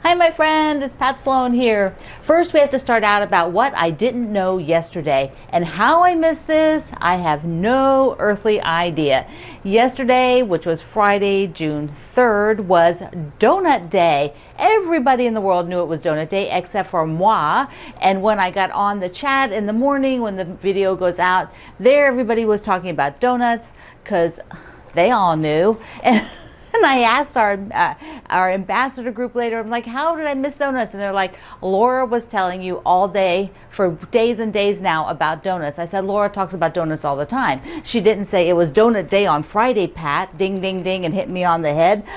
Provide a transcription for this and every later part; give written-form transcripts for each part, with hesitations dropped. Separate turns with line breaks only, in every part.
Hi, my friend, it's Pat Sloan here. First, we have to start out about what I didn't know yesterday. And how I missed this, I have no earthly idea. Yesterday, which was Friday, June 3rd, was Donut Day. Everybody in the world knew it was Donut Day except for moi. And when I got on the chat in the morning, when the video goes out, there everybody was talking about donuts because they all knew. And I asked our ambassador group later, I'm like, how did I miss donuts? And they're like, Laura was telling you all day, for days and days now, about donuts. I said, Laura talks about donuts all the time. She didn't say it was Donut Day on Friday, Pat, ding, ding, ding, and hit me on the head.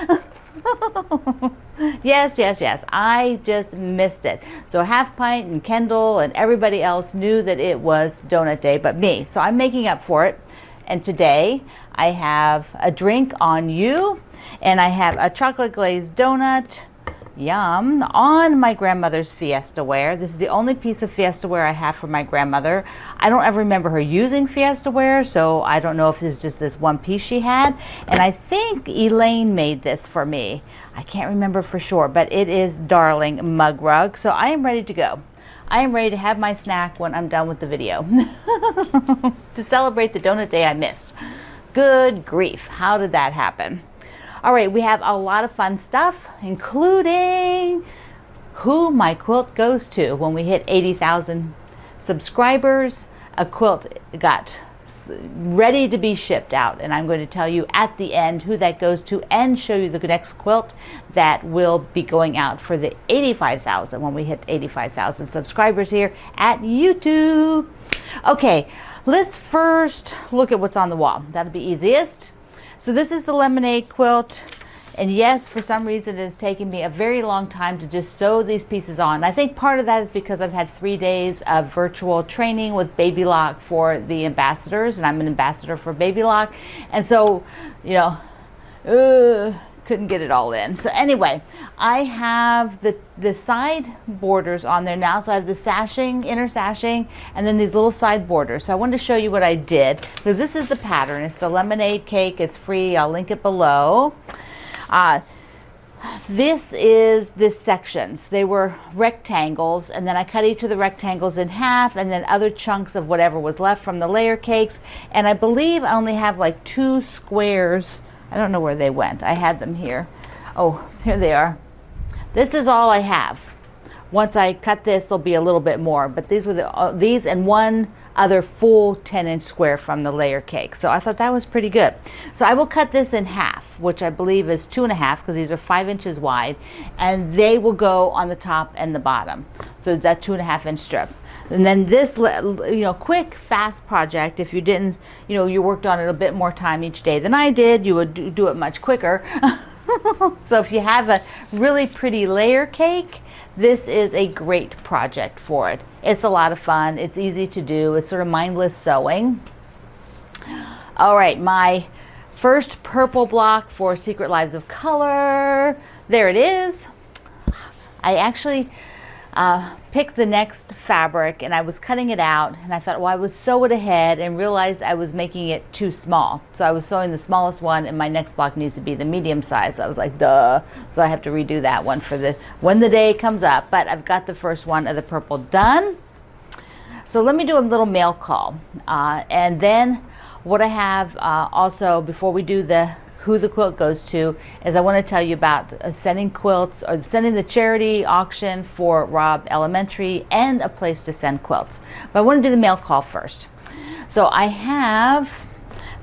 Yes, yes, yes. I just missed it. So Half Pint and Kendall and everybody else knew that it was Donut Day, but me. So I'm making up for it. And today I have a drink on you, and I have a chocolate glazed donut, yum, on my grandmother's Fiesta ware. This is the only piece of Fiesta ware I have for my grandmother. I don't ever remember her using Fiesta ware, so I don't know if it's just this one piece she had. And I think Elaine made this for me. I can't remember for sure, but it is darling mug rug. So I am ready to go. I am ready to have my snack when I'm done with the video to celebrate the donut day I missed. Good grief, how did that happen? All right, we have a lot of fun stuff, including who my quilt goes to. When we hit 80,000 subscribers, a quilt got ready to be shipped out, and I'm going to tell you at the end who that goes to and show you the next quilt that will be going out for the 85,000 when we hit 85,000 subscribers here at YouTube. Okay, let's first look at what's on the wall. That'll be easiest. So this is the lemonade quilt. And yes, for some reason, it has taken me a very long time to just sew these pieces on. I think part of that is because I've had 3 days of virtual training with Baby Lock for the ambassadors, and I'm an ambassador for Baby Lock. And so, you know, couldn't get it all in. So anyway, I have the side borders on there now. So I have the sashing, inner sashing, and then these little side borders. So I wanted to show you what I did, because this is the pattern. It's the lemonade cake. It's free. I'll link it below. This is the sections. They were rectangles, and then I cut each of the rectangles in half, and then other chunks of whatever was left from the layer cakes. And I believe I only have like 2 squares. I don't know where they went. I had them here. Oh, here they are. This is all I have. Once I cut this, there'll be a little bit more, but these were these and one other full 10-inch square from the layer cake. So I thought that was pretty good. So I will cut this in half, which I believe is 2.5, because these are 5 inches wide, and they will go on the top and the bottom. So that 2.5-inch strip. And then this, you know, quick, fast project. If you didn't, you know, you worked on it a bit more time each day than I did, you would do it much quicker. So if you have a really pretty layer cake, this is a great project for it. It's a lot of fun. It's easy to do. It's sort of mindless sewing. All right, my first purple block for Secret Lives of Color. There it is. I actually picked the next fabric, and I was cutting it out, and I thought, well, I would sew it ahead, and realized I was making it too small. So I was sewing the smallest one, and my next block needs to be the medium size. So I was like, duh. So I have to redo that one for when the day comes up. But I've got the first one of the purple done. So let me do a little mail call. And then what I have also, before we do who the quilt goes to, is I want to tell you about sending quilts, or sending the charity auction for Robb Elementary, and a place to send quilts. But I want to do the mail call first. So I have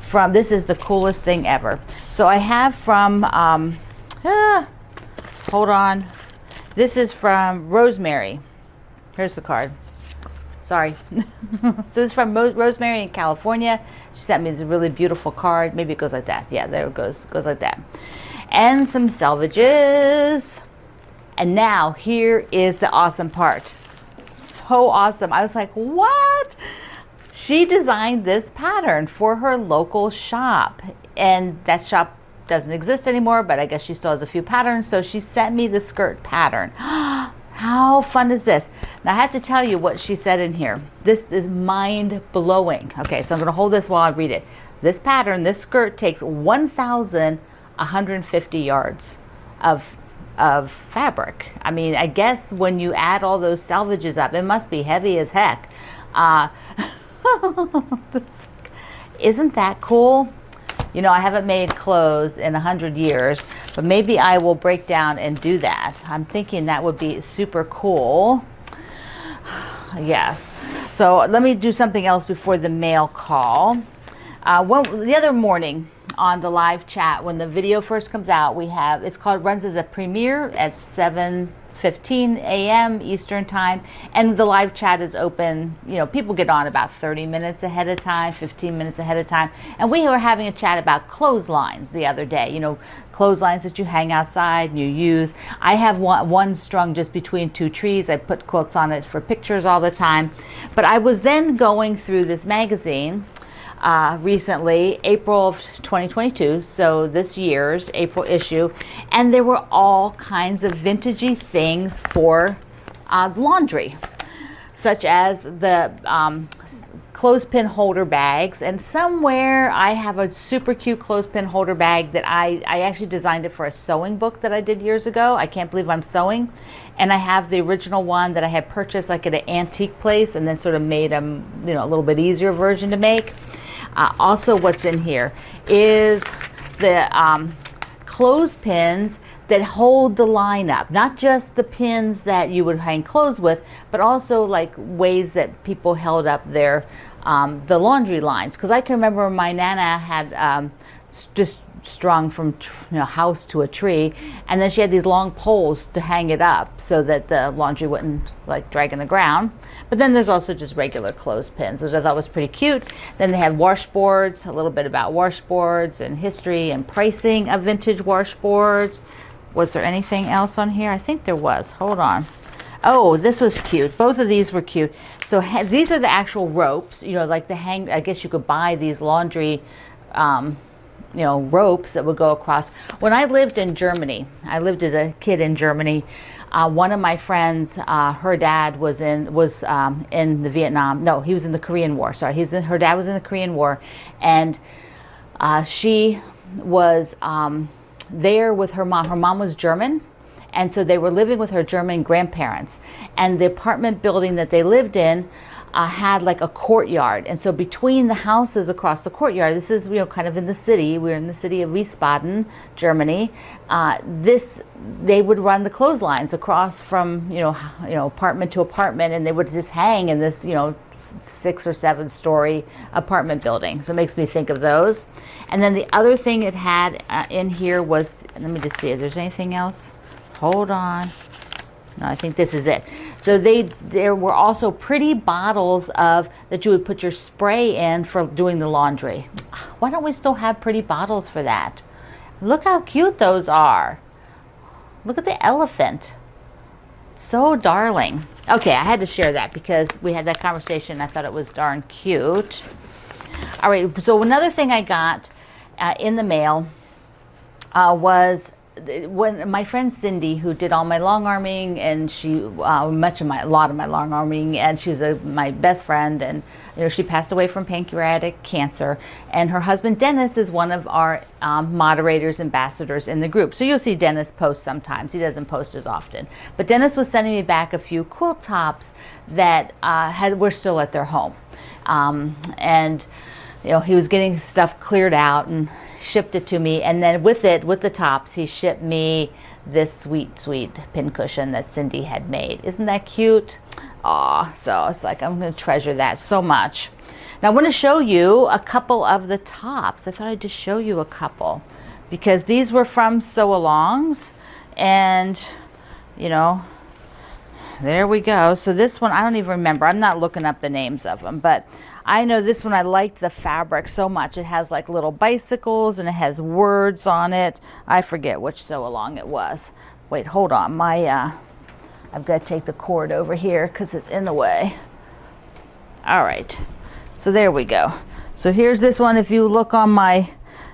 from, this is the coolest thing ever. So I have from, hold on. This is from Rosemary. Here's the card. Sorry. So this is from Rosemary in California. She sent me this really beautiful card. Maybe it goes like that. Yeah, there it goes. It goes like that. And some selvages. And now here is the awesome part. So awesome. I was like, what? She designed this pattern for her local shop. And that shop doesn't exist anymore, but I guess she still has a few patterns. So she sent me the skirt pattern. How fun is this? Now I have to tell you what she said in here. This is mind-blowing. Okay, so I'm going to hold this while I read it. This pattern, this skirt takes 1,150 yards of of fabric. I mean, I guess when you add all those salvages up, it must be heavy as heck. Isn't that cool? You know, I haven't made clothes in 100 years, but maybe I will break down and do that. I'm thinking that would be super cool. Yes. So let me do something else before the mail call. The other morning on the live chat, when the video first comes out, we have, runs as a premiere at 7:15 a.m. Eastern time, and the live chat is open. You know, people get on about 30 minutes ahead of time, 15 minutes ahead of time, and we were having a chat about clotheslines the other day. You know, clotheslines that you hang outside and you use. I have one strung just between two trees. I put quilts on it for pictures all the time. But I was then going through this magazine recently, April of 2022, so this year's April issue, and there were all kinds of vintagey things for laundry, such as the clothespin holder bags. And somewhere I have a super cute clothespin holder bag that I actually designed it for a sewing book that I did years ago. I can't believe I'm sewing. And I have the original one that I had purchased like at an antique place and then sort of made a little bit easier version to make. Also, what's in here is the clothespins that hold the line up. Not just the pins that you would hang clothes with, but also like ways that people held up their the laundry lines. Because I can remember my Nana had just strung from house to a tree, and then she had these long poles to hang it up so that the laundry wouldn't like drag in the ground. But then there's also just regular clothespins, which I thought was pretty cute. Then they had washboards, a little bit about washboards and history and pricing of vintage washboards. Was there anything else on here? I think there was. Hold on. Oh, this was cute. Both of these were cute. So these are the actual ropes, like the hang. I guess you could buy these laundry ropes that would go across. When I lived in Germany, I lived as a kid in Germany. One of my friends, her dad was in the Vietnam. No, he was in the Korean War. Sorry, her dad was in the Korean War, and she was there with her mom. Her mom was German, and so they were living with her German grandparents. And the apartment building that they lived in had like a courtyard, and so between the houses across the courtyard, this is kind of in the city. We're in the city of Wiesbaden, Germany. They would run the clotheslines across from apartment to apartment, and they would just hang in this 6 or 7 story apartment building. So it makes me think of those. And then the other thing it had in here was, let me just see if there's anything else. Hold on. No, I think this is it. So there were also pretty bottles that you would put your spray in for doing the laundry. Why don't we still have pretty bottles for that? Look how cute those are. Look at the elephant. So darling. Okay, I had to share that because we had that conversation. I thought it was darn cute. All right, so another thing I got in the mail was when my friend Cindy, who did all my long arming, and she a lot of my long arming, and she's my best friend, and she passed away from pancreatic cancer, and her husband Dennis is one of our moderators, ambassadors in the group. So you'll see Dennis post sometimes. He doesn't post as often, but Dennis was sending me back a few quilt tops that were still at their home, and he was getting stuff cleared out and shipped it to me, and then with the tops, he shipped me this sweet pincushion that Cindy had made. Isn't that cute? Aw, so it's like I'm going to treasure that so much. Now I want to show you a couple of the tops. I thought I'd just show you a couple because these were from sew-alongs, and there we go. So this one, I don't even remember. I'm not looking up the names of them, but I know this one, I liked the fabric so much. It has like little bicycles and it has words on it. I forget which sew-along it was. Wait, hold on. I've got to take the cord over here because it's in the way. All right. So there we go. So here's this one. If you look on my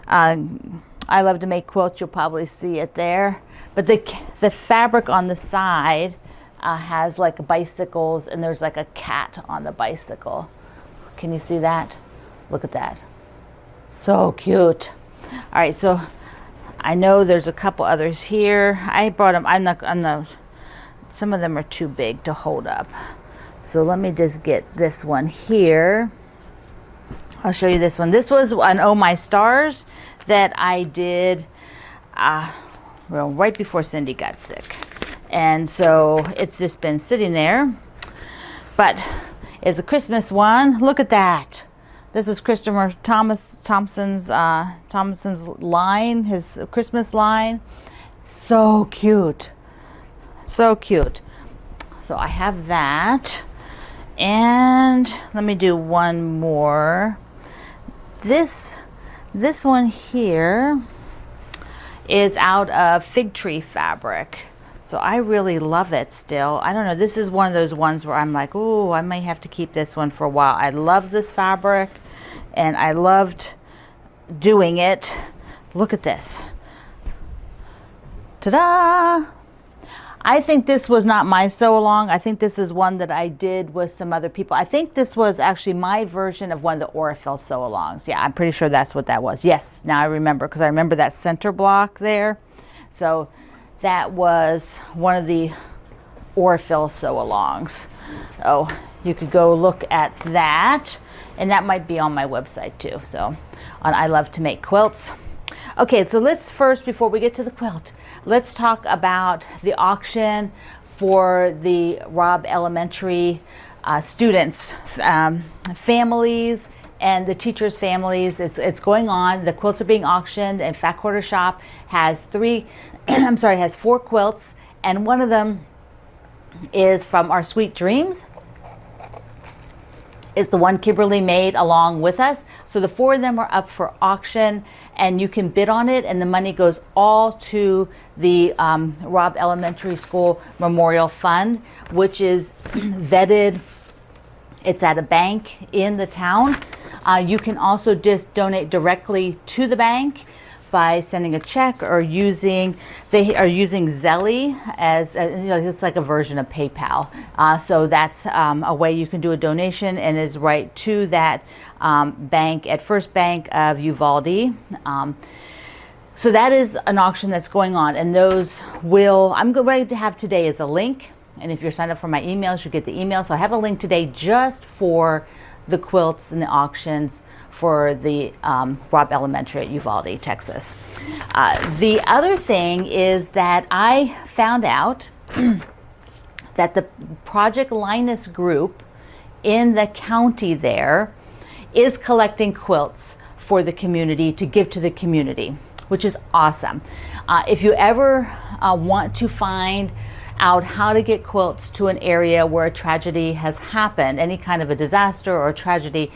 I Love to Make Quilts, you'll probably see it there. But the fabric on the side has like bicycles, and there's like a cat on the bicycle. Can you see that? Look at that. So cute. All right, so I know there's a couple others here. I brought them. I'm not. Some of them are too big to hold up. So let me just get this one here. I'll show you this one. This was an Oh My Stars that I did well, right before Cindy got sick. And so it's just been sitting there. But it's a Christmas one. Look at that. This is Christopher Thompson's line, his Christmas line. So cute. So cute. So I have that. And let me do one more. This one here is out of fig tree fabric. So I really love it still. I don't know, this is one of those ones where I'm like, oh, I may have to keep this one for a while. I love this fabric and I loved doing it. Look at this. Ta-da! I think this was not my sew along. I think this is one that I did with some other people. I think this was actually my version of one of the Aurifil sew alongs. Yeah, I'm pretty sure that's what that was. Yes, now I remember, because I remember that center block there. So that was one of the Aurifil sew alongs. Oh, you could go look at that, and that might be on my website too. So on I Love to Make Quilts. Okay, so let's first, before we get to the quilt, let's talk about the auction for the Robb Elementary students, families, and the teachers' families. It's going on. The quilts are being auctioned, and Fat Quarter Shop has has 4 quilts, and one of them is from Our Sweet Dreams. It's the one Kimberly made along with us. So the 4 of them are up for auction, and you can bid on it, and the money goes all to the Robb Elementary School Memorial Fund, which is vetted. It's at a bank in the town. You can also just donate directly to the bank by sending a check or they are using Zelly as it's like a version of PayPal. So that's a way you can do a donation, and is right to that bank at First Bank of Uvalde. So that is an auction that's going on, and those I'm ready to have today as a link. And if you're signed up for my emails, you get the email. So I have a link today just for the quilts and the auctions for the Robb Elementary at Uvalde, Texas. The other thing is that I found out that the Project Linus group in the county there is collecting quilts for the community to give to the community, which is awesome. If you ever want to find out how to get quilts to an area where a tragedy has happened, any kind of a disaster or a tragedy,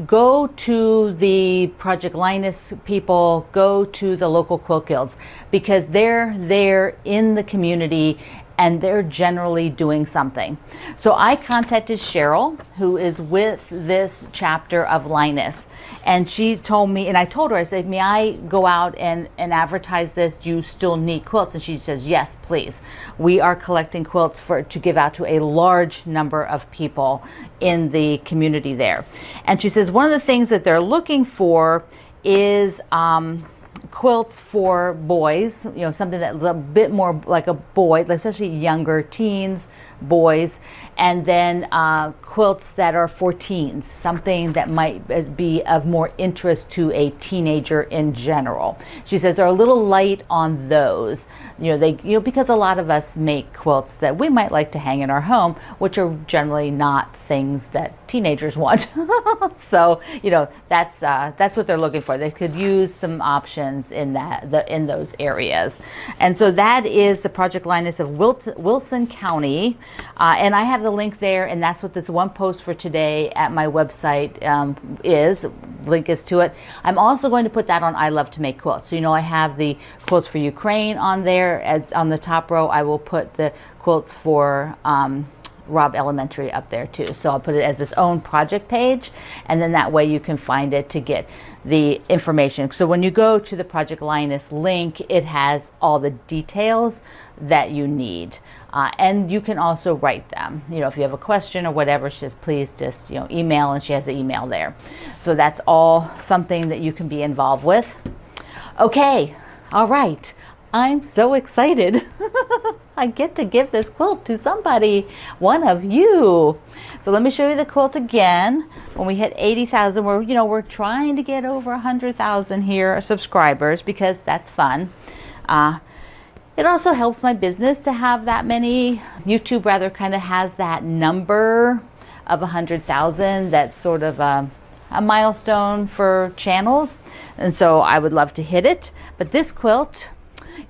go to the Project Linus people, go to the local quilt guilds, because they're there in the community and they're generally doing something. So I contacted Cheryl, who is with this chapter of Linus, and she told me, and I told her, I said, may I go out and advertise this? Do you still need quilts? And she says, yes, please. We are collecting quilts to give out to a large number of people in the community there. And she says one of the things that they're looking for is quilts for boys, something that's a bit more like a boy, especially younger teens, boys, and then quilts that are for teens, something that might be of more interest to a teenager in general. She says they're a little light on those, because a lot of us make quilts that we might like to hang in our home, which are generally not things that teenagers want. So that's what they're looking for. They could use some options in those areas. And so that is the Project Linus of Wilson County, and I have the link there, and that's what this one post for today at my website is. Link is to it. I'm also going to put that on I Love to Make Quilts. So I have the quilts for Ukraine on there. As on the top row, I will put the quilts for Robb Elementary up there too. So I'll put it as its own project page, and then that way you can find it to get the information. So when you go to the Project Linus link, it has all the details that you need, and you can also write them. If you have a question or whatever, she says please just email, and she has an email there. So that's all something that you can be involved with. Okay, All right, I'm so excited. I get to give this quilt to somebody, one of you. So let me show you the quilt again. When we hit 80,000, we're trying to get over 100,000 here subscribers, because that's fun. It also helps my business to have that many. YouTube rather kind of has that number of 100,000. That's sort of a milestone for channels, and so I would love to hit it. But this quilt,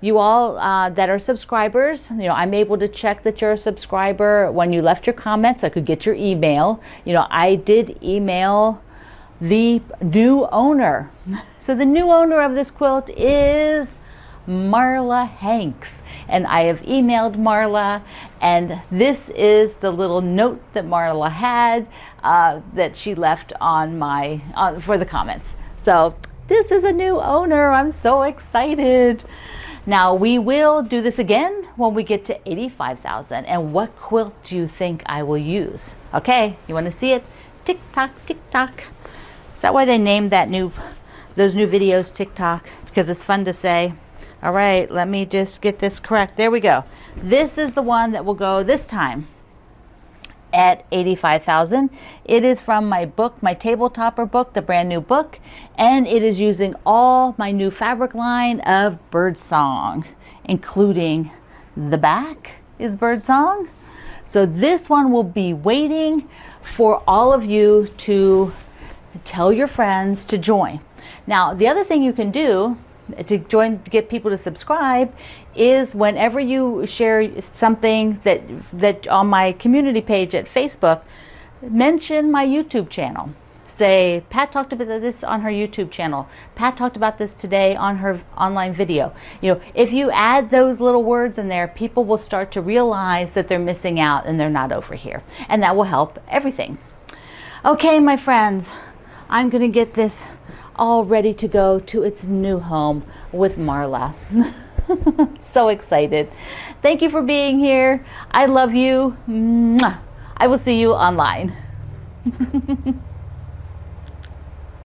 you all that are subscribers, I'm able to check that you're a subscriber when you left your comments. I could get your email. I did email the new owner. So the new owner of this quilt is Marla Hanks, and I have emailed Marla, and this is the little note that Marla had that she left on my for the comments. So this is a new owner. I'm so excited. Now we will do this again when we get to 85,000. And what quilt do you think I will use? Okay, you want to see it? Tick tock, tick tock. Is that why they named those new videos TikTok? Because it's fun to say. All right, let me just get this correct. There we go. This is the one that will go this time at 85,000. It is from my book, my Table Topper book, the brand new book, and it is using all my new fabric line of Birdsong, including the back is Birdsong. So this one will be waiting for all of you to tell your friends to join. Now, the other thing you can do to get people to subscribe is whenever you share something that on my community page at Facebook, mention my YouTube channel. Say, Pat talked about this on her YouTube channel. Pat talked about this today on her online video. If you add those little words in there, people will start to realize that they're missing out and they're not over here. And that will help everything. Okay, my friends, I'm gonna get this all ready to go to its new home with Marla. So excited. Thank you for being here. I love you. Mwah. I will see you online.